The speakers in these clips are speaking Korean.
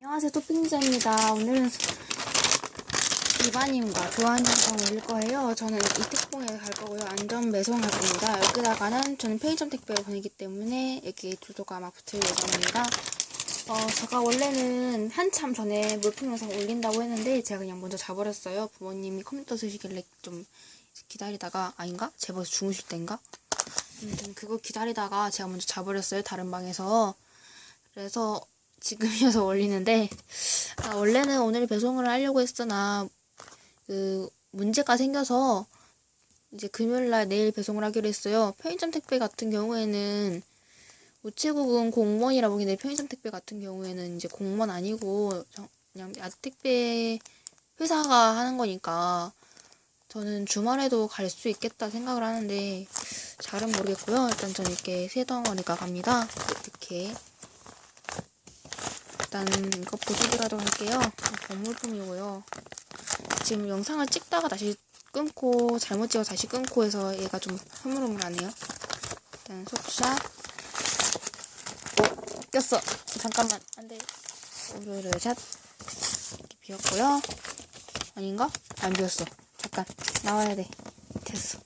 안녕하세요, 토핑자입니다. 오늘은 이바님과 교환 영상 올릴 거예요. 저는 이택봉에 갈 거고요. 안전 배송할 겁니다. 여기다가는 저는 편의점 택배를 보내기 때문에 여기 주소가 아마 붙을 예정입니다. 제가 원래는 한참 전에 물품 영상 올린다고 했는데 제가 그냥 먼저 자버렸어요. 부모님이 컴퓨터 쓰시길래 좀 기다리다가, 아닌가? 제버려서 주무실 땐가? 그거 기다리다가 제가 먼저 자버렸어요. 다른 방에서. 그래서 지금이어서 올리는데, 원래는 오늘 배송을 하려고 했으나 문제가 생겨서 이제 금요일날 내일 배송을 하기로 했어요. 편의점 택배 같은 경우에는 우체국은 공무원이라고 하는데 편의점 택배 같은 경우에는 이제 공무원 아니고 그냥 야택배 회사가 하는 거니까 저는 주말에도 갈 수 있겠다 생각을 하는데 잘은 모르겠고요. 일단 저는 이렇게 세 덩어리가 갑니다. 이렇게 일단 이거 보여드리도록 할게요. 건물품이고요. 지금 영상을 찍다가 다시 끊고 잘못 찍어서 다시 끊고 해서 얘가 좀 흐물흐물하네요. 일단 속샷. 꼈어. 잠깐만. 안돼. 오르르샷. 이렇게 비었고요. 아닌가? 안 비었어. 잠깐. 나와야 돼. 됐어.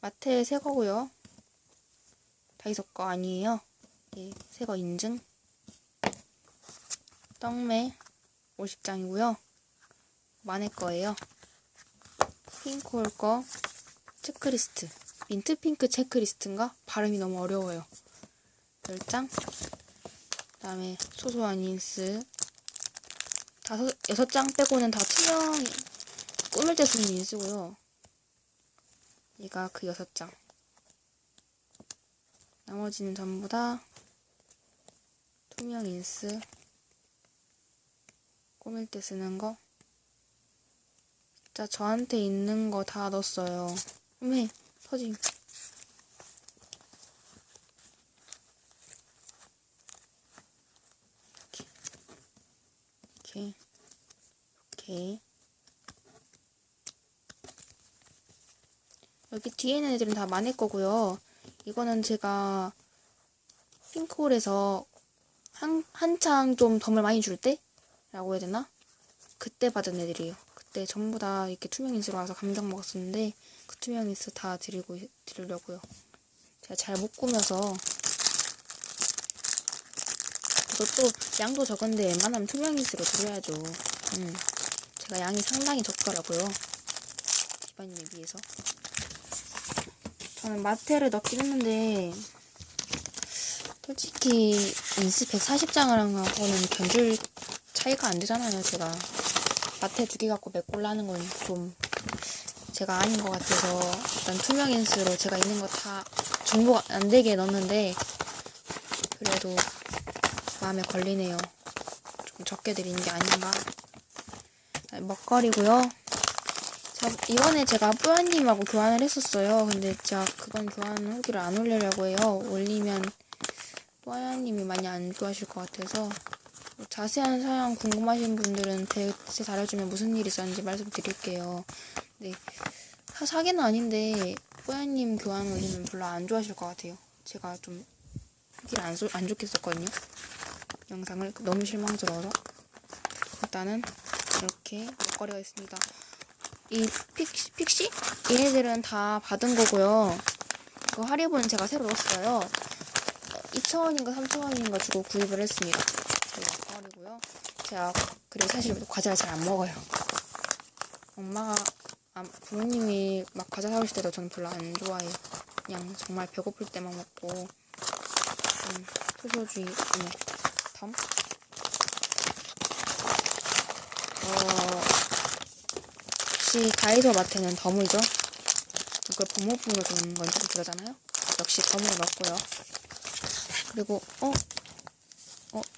마트에 새 거고요. 다이소 거 아니에요. 예, 새 거 인증. 떡메 50장이고요. 마네 거예요. 핑크홀 거 체크리스트. 민트 핑크 체크리스트인가? 발음이 너무 어려워요. 10장. 그 다음에 소소한 인스 6장 빼고는 다 투명 꾸밀 때 쓰는 인스고요. 얘가 그 6장. 나머지는 전부 다 투명 인스 꾸밀 때 쓰는 거. 진짜 저한테 있는 거 다 넣었어요. 어메 터짐. 이렇게 여기 뒤에 있는 애들은 다 마네 거고요. 이거는 제가 핑크홀에서 한창 좀 덤을 많이 줄 때? 라고 해야 되나? 그때 받은 애들이에요. 그때 전부 다 이렇게 투명 인스로 와서 감정 먹었었는데 그 투명 인스 다 드리려고요. 제가 잘 못 꾸며서 이것도 양도 적은데 웬만하면 투명 인스로 드려야죠. 제가 양이 상당히 적더라고요. 기반님에 비해서. 저는 마테를 넣긴 했는데 솔직히 인스 140장을 한 거는 견줄 차이가 안 되잖아요. 제가 마테 2개 갖고 메꼴라는 건 좀 제가 아닌 것 같아서 일단 투명 인스로 제가 있는 거 다 중복 안 되게 넣었는데 그래도 마음에 걸리네요. 좀 적게 드리는 게 아닌가. 먹거리고요. 이번에 제가 뿌야님하고 교환을 했었어요. 근데 제가 그건 교환 후기를 안 올리려고 해요. 올리면 뿌야님이 많이 안 좋아하실 것 같아서. 자세한 사양 궁금하신 분들은 댓글 달아주면 무슨 일이 있었는지 말씀드릴게요. 네, 사기는 아닌데 뿌야님 교환 올리면 별로 안 좋아하실 것 같아요. 제가 좀 후기를 안 좋게 썼거든요. 영상을 너무 실망스러워서. 일단은 이렇게 먹거리가 있습니다. 이 픽시? 얘네들은 다 받은 거고요. 그 하리보는 제가 새로 넣었어요. 2,000원인가 3,000원인가 주고 구입을 했습니다. 먹거리고요. 제가 그리고 사실 과자를 잘 안 먹어요. 부모님이 막 과자 사오실 때도 저는 별로 안 좋아해요. 그냥 정말 배고플 때만 먹고 소소주의 덤? 역시 다이소 마트는 덤이죠. 이걸 본모품으로 주는 건 좀 그러잖아요. 역시 덤을 넣었고요. 그리고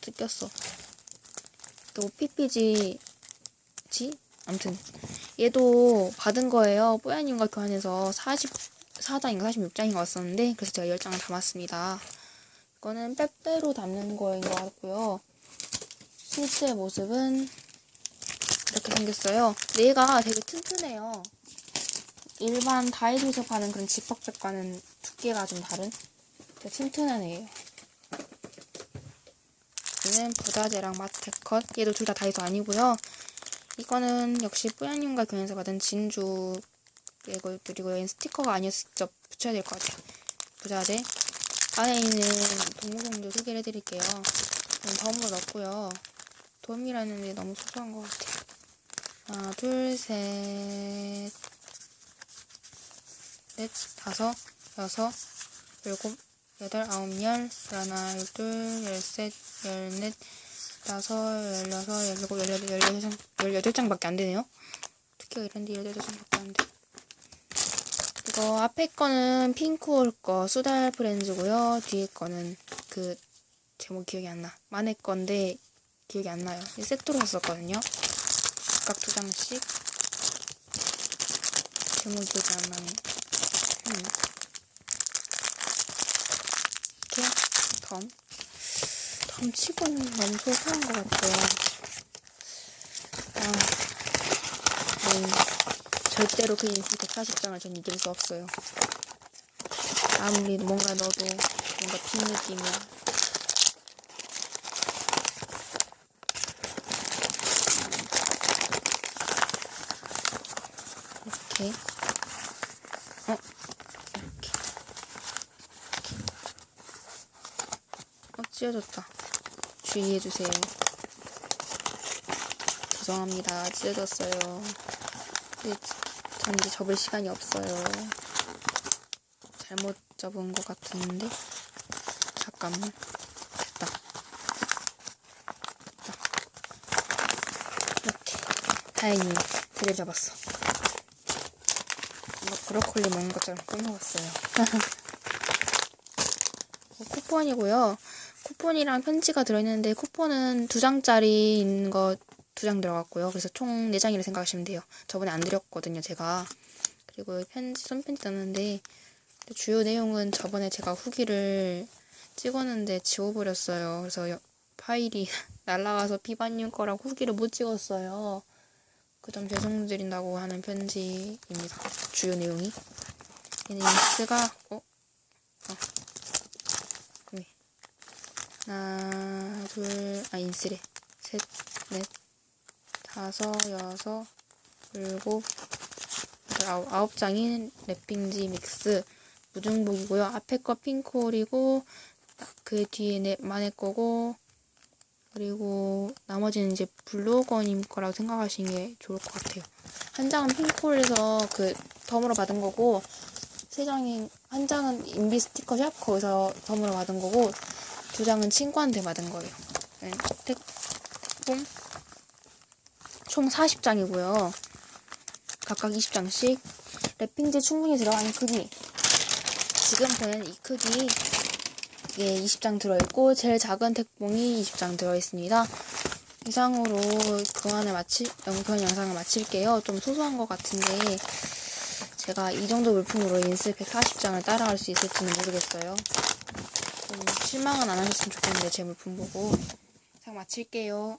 뜯겼어. 또 PPG 아무튼 얘도 받은 거예요. 뽀야님과 교환해서 44장인가 46장인가 왔었는데 그래서 제가 10장을 담았습니다. 이거는 빼빼로 담는 거인 것 같고요. 실제 모습은 이렇게 생겼어요. 근데 얘가 되게 튼튼해요. 일반 다이소에서 파는 그런 지퍼백과는 두께가 좀 다른 되게 튼튼한 애예요. 번째는 부자재랑 마테컷. 얘도 둘 다 다이소 아니고요. 이거는 역시 뿌야님과 교환해서 받은 진주 이것들이고요. 얘는 스티커가 아니어서 직접 붙여야 될 것 같아요. 부자재. 안에 있는 동물봉도 소개를 해드릴게요. 덤으로 넣고요. 돔이라는 게 너무 소소한 것 같아요. 하나, 둘, 셋, 넷, 다섯, 여섯, 일곱, 여덟, 아홉, 열, 열하나, 열둘, 열셋, 열넷, 다섯, 열여섯, 열일곱, 열여덟, 18장밖에 안 되네요. 어떻게 이런데 18장밖에 안 돼. 이거 앞에 거는 핑크홀 거 수달 프렌즈고요. 뒤에 거는 그 제목 기억이 안 나. 만의 건데 기억이 안 나요. 이 세트로 샀었거든요. 각각 2장씩. 제목 기억이 안 나네. 이렇게 덤 치고는 너무 소소한 것 같아요. 절대로 그 인스 140장을 전 이길 수 없어요. 아무리 뭔가 넣어도 뭔가 빈 느낌이야. 이렇게 이렇게 찢어졌다. 주의해주세요. 죄송합니다. 찢어졌어요. 전 이제 접을 시간이 없어요. 잘못 접은 것 같은데. 잠깐만. 됐다. 이렇게. 다행히 제대로 잡았어. 뭔가 브로콜리 먹는 것처럼 끊어봤어요. 쿠폰이고요. 쿠폰이랑 편지가 들어있는데 쿠폰은 2장짜리 있는 거 2장 들어갔고요. 그래서 총 4장이라 생각하시면 돼요. 저번에 안 드렸거든요, 제가. 그리고 편지, 손편지 떴는데 주요 내용은 저번에 제가 후기를 찍었는데 지워버렸어요. 그래서 파일이 날라가서 비반님 거랑 후기를 못 찍었어요. 그 점 죄송드린다고 하는 편지입니다. 주요 내용이. 얘는 인스가 하나, 둘, 인스래. 셋, 넷, 다섯, 여섯, 일곱, 여덟, 9장인 랩핑지 믹스 무중복이고요. 앞에 거 핑크홀이고 그 뒤에 만의 거고 그리고 나머지는 이제 블로거님 거라고 생각하시는 게 좋을 것 같아요. 한 장은 핑크홀에서 그 덤으로 받은 거고 한 장은 인비 스티커샵 거기서 덤으로 받은 거고 2장은 친구한테 받은 거예요. 택봉 총 40장이고요. 각각 20장씩 랩핑지 충분히 들어가는 크기. 지금 보는 이 크기 이게 20장 들어있고 제일 작은 택봉이 20장 들어있습니다. 이상으로 교환 영상을 마칠게요. 좀 소소한 것 같은데 제가 이 정도 물품으로 인스 140장을 따라갈 수 있을지는 모르겠어요. 좀 실망은 안 하셨으면 좋겠는데 제 물품 보고. 영상 마칠게요.